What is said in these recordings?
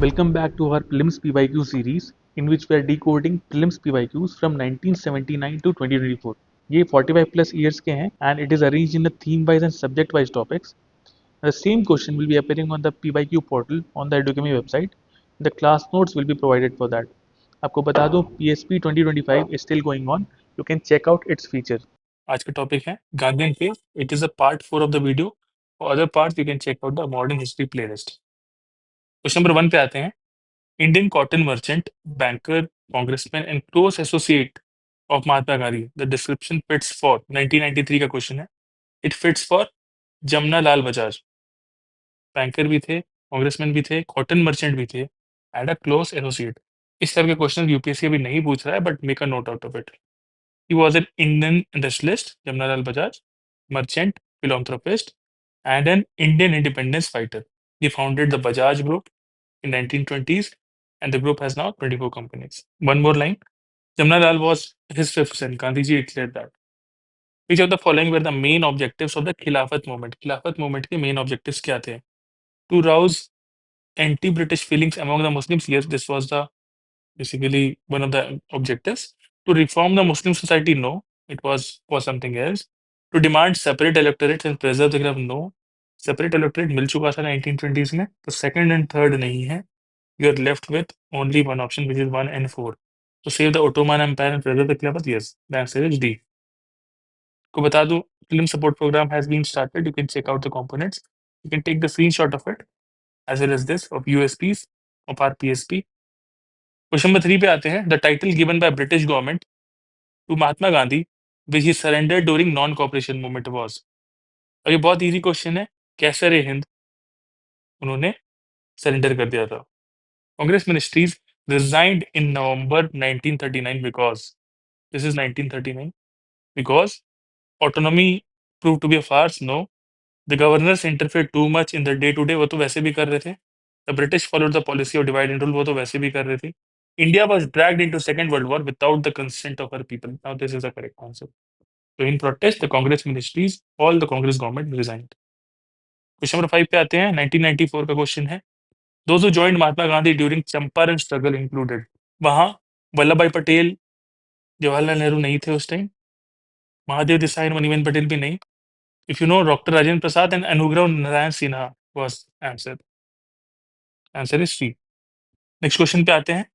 Welcome back to our Prelims PYQ series in which we are decoding Prelims PYQs from 1979 to 2024. ये 45 plus years के हैं and it is arranged in a theme wise and subject wise topics. The same question will be appearing on the PYQ portal on the Edukami website. The class notes will be provided for that. आपको बता दूं PSP 2025 is still going on. You can check out its feature. आज का topic है Gandhian phase. It is a part 4 of the video. For other parts you can check out the modern history playlist. Question number 1 पे आते हैं. Indian cotton merchant, banker, congressman, and close associate of Mahatma Gandhi. The description fits for 1993 का question है. It fits for Jamuna Lal Bajaj. Banker भी थे, congressman भी थे, cotton merchant भी थे, एंड अ क्लोज एसोसिएट. इस तरह के क्वेश्चन यूपीएससी अभी नहीं पूछ रहा है, but make a note out of it. He was an Indian industrialist, Jamuna Lal Bajaj, merchant, philanthropist, and an Indian independence fighter. He founded the Bajaj Group in 1920s, and the group has now 24 companies. One more line. Jamnalal was his fifth son. Gandhiji declared that. Which of the following were the main objectives of the Khilafat movement? Khilafat movement के main objectives क्या थे? To rouse anti-British feelings among the Muslims. Yes, this was the basically one of the objectives. To reform the Muslim society? No, it was for something else. To demand separate electorates and preserve the ground? No. Separate electorate मिल चुका था 1920s में, तो second and third नहीं है. You're left with only one option, which is 1 and 4. To save the Ottoman Empire and preserve the Khilafat? Yes, the answer is D. को बता दूं, film support program has been started. You can check out the components. You can take the screenshot of it as well as this of USPs of our PSP. Question number 3 पे आते हैं. The title given by British government to Mahatma Gandhi, which he surrendered during non-cooperation movement was. और ये बहुत easy question है. कैसर ए हिंद उन्होंने surrender कर दिया था. Congress ministries resigned in November 1939 because this is 1939 because autonomy proved to be a farce. No, the governors interfered too much in the day to day. वो तो वैसे भी कर रहे थे. The British followed the policy of divide and rule. वो तो वैसे भी कर रहे थे. India was dragged into Second World War without the consent of her people. Now this is the correct answer. So in protest, the Congress ministries, all the Congress government resigned. Question number 5 पे आते हैं. 1994 का question है. Those who joined Mahatma Gandhi during Champaran struggle included. वहाँ वल्लभ भाई पटेल, जवाहरलाल नेहरू नहीं थे उस टाइम. महादेव देसाई और मणिबेन पटेल भी नहीं. If you know, Dr. Rajendra Prasad and Anugrah Narayan Sinha was answer. Answer is C. Next question पे आते हैं.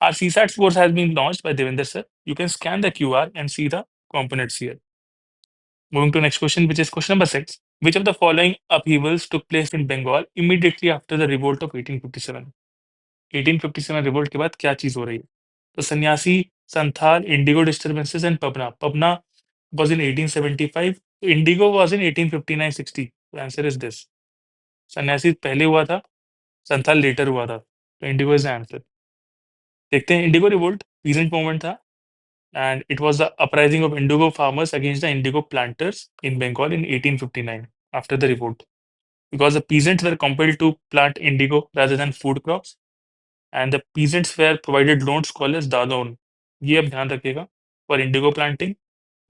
Our CSAT course has been launched by Devender sir. You can scan the QR and see the components here. Moving to next question, which is question number 6. Which of the following upheavals took place in Bengal immediately after the revolt of 1857? 1857 revolt के बाद क्या चीज हो रही है? तो सन्यासी, Santhal, Indigo disturbances and Pabna. Pabna was in 1875. Indigo was in 1859-60. The answer is this. सन्यासी पहले हुआ था, संथाल लेटर हुआ था. तो इंडिगो इज द आंसर. देखते हैं. इंडिगो रिवोल्ट पीजेंट मूवमेंट था and it was the uprising of indigo farmers against the indigo planters in Bengal in 1859 after the revolt, because the peasants were compelled to plant indigo rather than food crops, and the peasants were provided loans called as dadon. ये अब ध्यान रखिएगा. For indigo planting,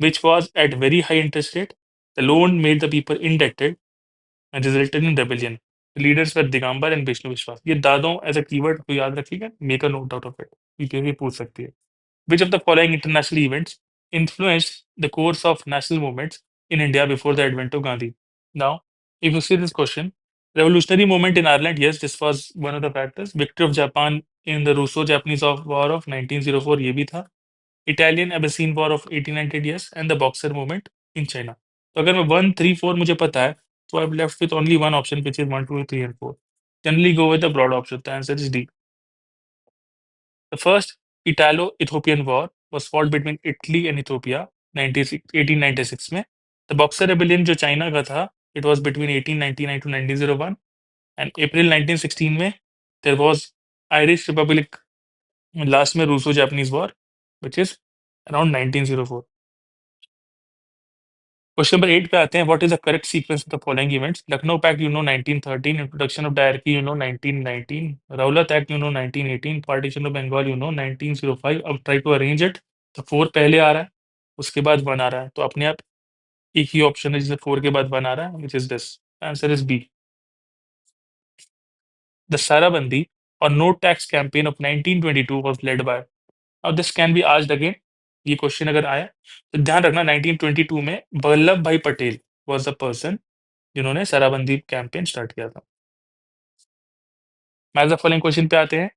which was at very high interest rate, the loan made the people indebted and resulted in rebellion. The leaders were Digambar and Vishnu Vishwas. ये दादों as a keyword को याद रखिएगा. Make a note out of it. ये पूछ सकती है. Which of the following international events influenced the course of national movements in India before the advent of Gandhi? Now, if you see this question, revolutionary movement in Ireland, yes, this was one of the factors. Victory of Japan in the Russo-Japanese War of 1904, ये भी था. Italian Abbasid War of 1898, yes, and the Boxer movement in China. तो अगर मैं 1, 3, 4 मुझे पता है, so I'm left with only one option, which is 1, 2, 3, and 4. Generally go with the broad option. The answer is D. The first Italo-Ethiopian War was fought between Italy and Ethiopia 1896 में. The Boxer Rebellion जो China का था, it was between 1899 to 1901, and April 1916 में there was Irish Republic, last में Russo-Japanese War, which is around 1904. Question number 8 पे आते हैं. What is the correct sequence of the following events? Lucknow Pact, you know, 1913. Introduction of Diarchy, you know, 1919. Rowlatt Act, you know, 1918. Partition of Bengal, you know, 1905. अब try to arrange it. तो 4 पहले आ रहा है, उसके बाद 1 आ रहा है, तो अपने आप एक ही ऑप्शन है जिससे 4 के बाद 1 आ रहा है, which is this. Answer is B. The Sarabandi or no tax campaign of 1922 was led by? Now this can be asked again. ये क्वेश्चन अगर आया तो ध्यान रखना 1922 में वल्लभ भाई पटेल was the person जिन्होंने शराबबंदी कैंपेन स्टार्ट किया था। मैच द फॉलोइंग क्वेश्चन पे आते हैं।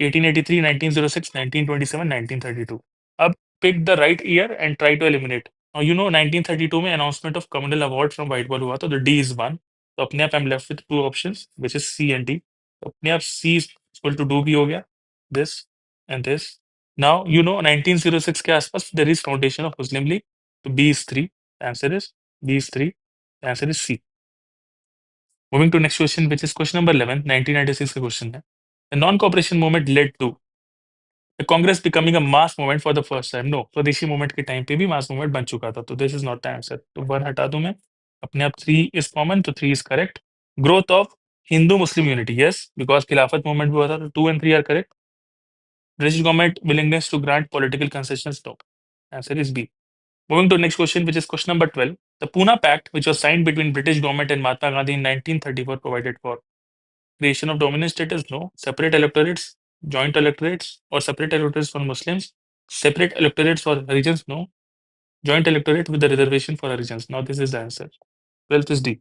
1883, 1906, 1927, 1932। अब pick the right year and try to eliminate. और यू नो 1932 में announcement of communal award from white ball हुआ था, तो डी इज वन। तो अपने आप I am left with two options which is C and D. तो अपने आप C is equal to do भी हो गया, this and this. Now you know 1906 के आसपास there is foundation of Muslim league, तो B is three, answer is B is three, answer is C. Moving to next question which is question number 11, 1996 का question है। The non cooperation movement led to Congress becoming a mass movement for the first time. No, Swadeshi movement के time पे भी mass movement बन चुका था, तो this is not the answer. तो वन हटा दूं मैं, अपने आप थ्री इज कॉमन, तो three is correct. Growth of Hindu Muslim unity, yes, because Khilafat movement भी हुआ था, तो two and three are correct. British government willingness to grant political concessions, no, answer is B. Moving to next question, which is question number 12. The Pune Pact, which was signed between British government and Mahatma Gandhi in 1934, provided for creation of dominant status, no. Separate electorates, joint electorates, or separate electorates for Muslims, separate electorates for regions, no. Joint electorate with the reservation for regions. Now this is the answer. 12th is D.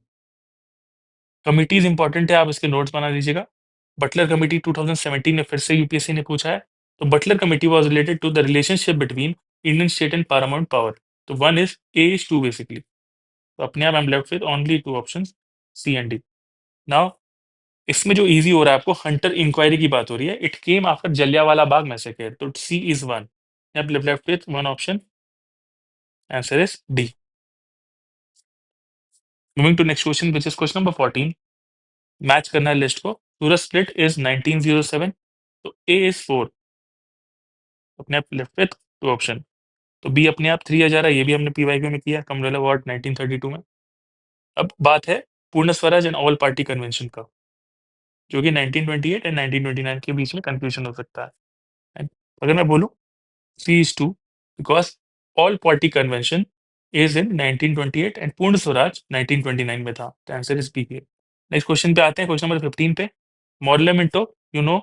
Committees important है, आप इसके notes बना लीजिएगा। Butler committee 2017 में फिर से UPSC ने पूछा है। तो Butler committee was related to the relationship between Indian state and paramount power. तो one is A is two basically. तो अपने आप I am left with only two options, C and D. Now इसमें जो इजी हो रहा है आपको, हंटर इंक्वायरी की बात हो रही है। It came after Jallianwala Bagh massacre, तो C is one. Left with one option, answer is D. Moving to next question which is question number 14। मैच करना है लिस्ट को। सूरत स्प्लिट इज 1907, तो ए इज 4, अपने आप लेफ्ट विथ टू ऑप्शन। तो बी अपने आप 3 आ जा रहा है, ये भी हमने पीवाईक्यू में किया, कमरेला अवार्ड 1932 में। अब बात है पूर्ण Swaraj and all party convention का, जो कि 1928 एंड 1929 के बीच में कंफ्यूजन हो सकता है। And अगर मैं बोलूँ C is two, because all party convention is in 1928 and Purna Swaraj 1929 में था। तो answer is B here. Next question पे आते हैं, क्वेश्चन नंबर 15 पे। मॉडलमेंटो, you know,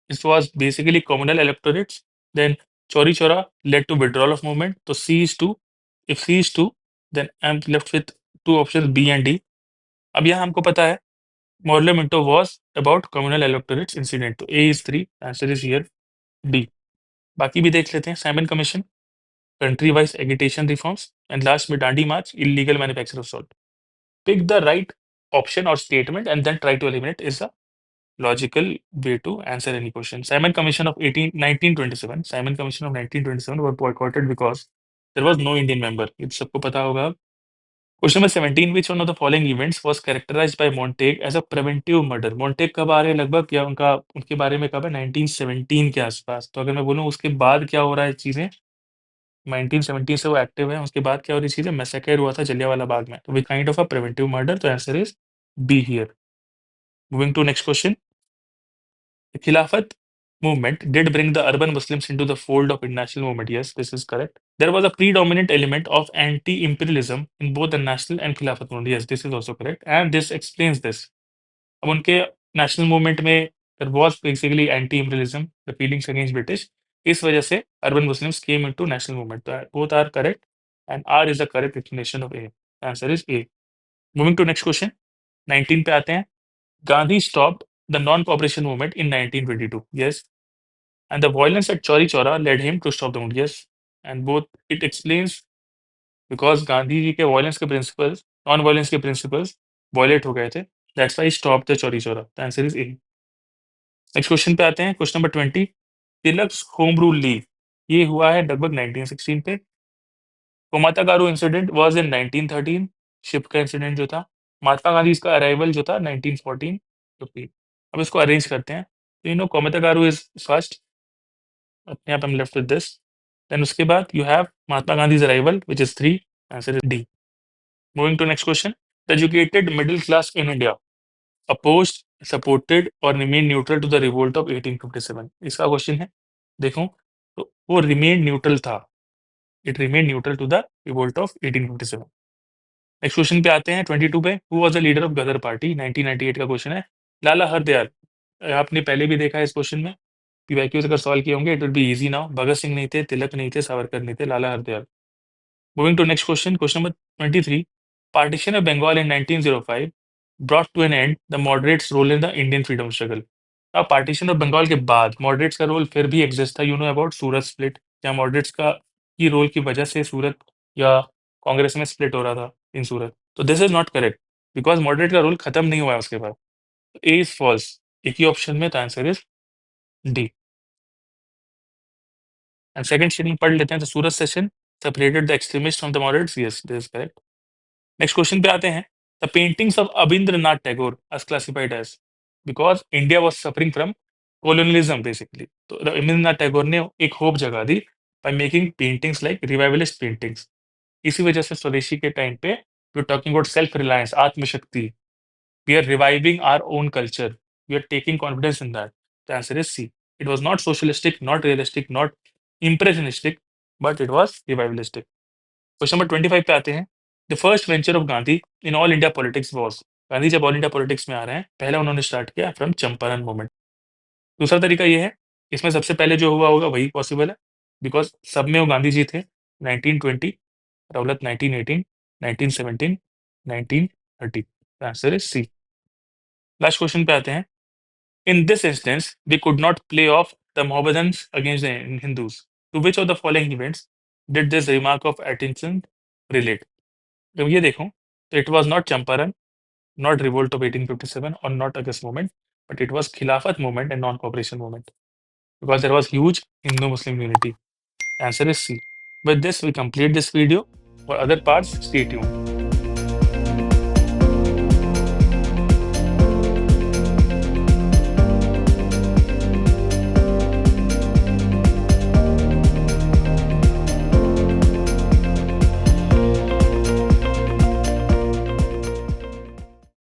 this was basically communal electorates. Then Chori Chora led to withdrawal of movement. So C is 2. If C is 2, then I'm left with two options B and D. अब यहाँ हमको पता है Morley Minto was about communal electorates incident. तो A is 3. Answer is here D. बाकी भी देख लेते हैं। Simon Commission, country wise agitation reforms, and last में Dandi March, illegal manufacture of salt. Pick the right option or statement and then try to eliminate is the logical way to answer any question. Simon Commission of 1927, Simon Commission of 1927 were boycotted because there was no Indian member. ये सबको पता होगा। Question number 17, which one of the following events was characterized by Montague as a preventive murder? Montague कब आ रहे हैं लगभग, या उनका उनके बारे में कब है, 1917 के आसपास। तो अगर मैं बोलूँ उसके बाद क्या हो रहा है चीजें, 1917 से वो एक्टिव है, उसके बाद क्या हो रही चीजें, मैसेकर हुआ था जलियांवाला बाग में, तो with kind of a preventive murder. तो answer is B here. Moving to next question. The Khilafat movement did bring the urban Muslims into the fold of international movement. Yes, this is correct. There was a predominant element of anti-imperialism in both the national and Khilafat movement. Yes, this is also correct. And this explains this. अब उनके national movement में there was basically anti-imperialism, the feelings against British. इस वजह से urban Muslims came into national movement. So both are correct, and R is the correct explanation of A. Answer is A. Moving to next question. 19 पे आते हैं। Gandhi stopped the non-cooperation movement in 1922. Yes. And the violence at Chauri Chaura led him to stop the movement. Yes. And both it explains because Gandhi ji के violence के principles, non-violence के principles violate हो गए थे. That's why he stopped the Chauri Chaura. The answer is A. Next question पे आते हैं, question number 20. Tilak's home rule league, ये हुआ है लगभग 1916 पे। कोमाता गारू इंसिडेंट वाज इन 1913, शिप का इंसिडेंट जो था। महात्मा गांधी का अराइवल जो था 1914। तो अब इसको अरेंज करते हैं। तो you know Komagata Maru is first, अपने आप हम लेफ्ट विद दिस। देन उसके बाद you have Mahatma Gandhi's arrival which is 3, answer is D. Moving to next question. The educated middle class in India opposed, supported or remain neutral to the revolt of 1857। इसका क्वेश्चन है, देखो, तो वो remain neutral था, it remain neutral to the revolt of 1857। Next question पे आते हैं 22 पे। Who was the leader of Ghadar party, 1998 का क्वेश्चन है। लाला हरदयाल, आपने पहले भी देखा है इस क्वेश्चन में, पीवाईक्यूज अगर सॉल्व किए होंगे it will be easy now. Bhagat Singh नहीं थे, तिलक नहीं थे, सावरकर नहीं थे, Lala Hardayal. Moving to next question, question number 23। Partition of Bengal in 1905 brought to an end the moderates role in the Indian freedom struggle। अब पार्टीशन ऑफ बंगाल के बाद मॉडरेट्स का रोल फिर भी एग्जिस्ट था। You know about Surat split, या moderates का की रोल की वजह से सूरत या कांग्रेस में स्प्लिट हो रहा था इन सूरत। तो this is not correct because moderate का रोल खत्म नहीं हुआ है उसके बाद। ए इज फॉल्स, एक ही ऑप्शन में, तो answer is D. And second statement पढ़ लेते हैं। तो Surat session separated the extremist from the moderates, yes this is correct. Next question पे आते हैं। The paintings of Abanindranath Tagore as classified as, because India was suffering from colonialism basically। तो रविंद्रनाथ टैगोर ने एक होप जगा दी by making paintings like revivalist paintings। इसी वजह से स्वदेशी के टाइम पे we are talking about self reliance, atmashakti, we are reviving our own culture, we are taking confidence in that. The answer is C. It was not socialistic, not realistic, not impressionistic, but it was revivalistic। Question number 25 पे आते हैं। The first venture of Gandhi in all India politics was, Gandhi जब all India politics में आ रहे हैं पहले उन्होंने start किया फ्रॉम चंपारण मूवमेंट। दूसरा तरीका ये है, इसमें सबसे पहले जो हुआ होगा वही पॉसिबल है, बिकॉज सब में वो गांधी जी थे। 1920, Rowlatt 1918, 1917, 1930। Answer is C. Last question पे आते हैं। In this instance we could not play off the Mohammedans against the Hindus, to which of the following events did this remark of attention relate. जब ये देखो तो it was not Champaran, not revolt of 1857 or not August movement, but it was Khilafat movement and non-cooperation movement, because there was huge Hindu-Muslim unity. Answer is C. With this, we complete this video. For other parts, stay tuned.